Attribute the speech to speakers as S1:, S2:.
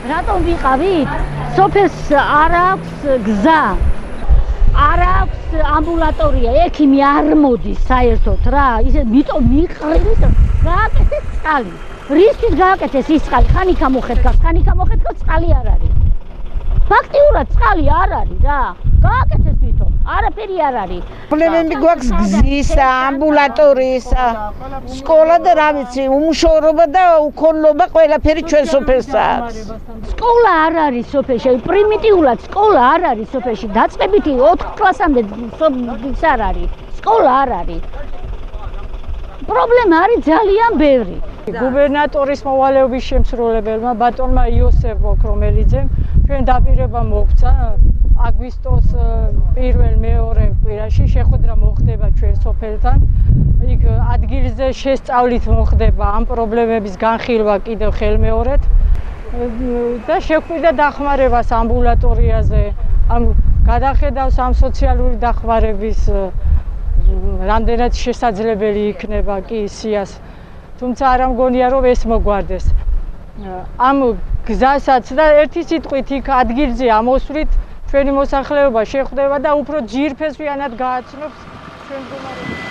S1: რატომ ვიყავით? სოფელს არ აქვს გზა. არ აქვს ამბულატორია, ექიმი არ მოდის საერთოდ რა, ისე მიტომ მიყრით, გააკეთეს წყალი. რისთვის გააკეთეს ის წყალი? ხანიკა მოხეთქავს, წყალი არ არის. ფაქტიურად წყალი არ არის რა. გააკეთეს მიტომ, არაფერი არ არის.
S2: პრობლემები გვაქვს გზისა, ამბულატორიისა, სკოლა და რა ვიცი, უმუშევრობა და უქონლობა ყველაფერი ჩვენ სოფელს აქვს.
S1: სკოლა არ არის სოფელში, პრიმიტიულად სკოლა არ არის სოფელში, დაწყებითი 4 კლასამდე ის არ არის, სკოლა არ არის. პრობლემა არის ძალიან ბევრი.
S3: გუბერნატორის მოვალეობის შემსრულებელმა ბატონმა იოსებ მოქრომელიძემ ჩვენ დაპირება მოგვცა აგვისტოს პირველ-მეორე კვირაში შეხვედრა მოხდება ჩვენ სოფელთან. იქ ადგილზე შესწავლით მოხდება ამ პრობლემების განხილვა კიდევ ხელმეორედ და შეგვიდა დახმარებას ამბულატორიაზე, ამ გადახედავს ამ სოციალური დახმარების რამდენად შესაძლებელი იქნება კი სიას. თუმცა არ მგონია რომ ეს მოგვარდეს. ამ გზასაც და ერთი სიტყვით იქ ადგილზე ამოსვლით ჩვენი მოსახლეობა შეხვდება და უფრო ძირფესვიანად გააცნობს ჩვენ მდგომარეობას.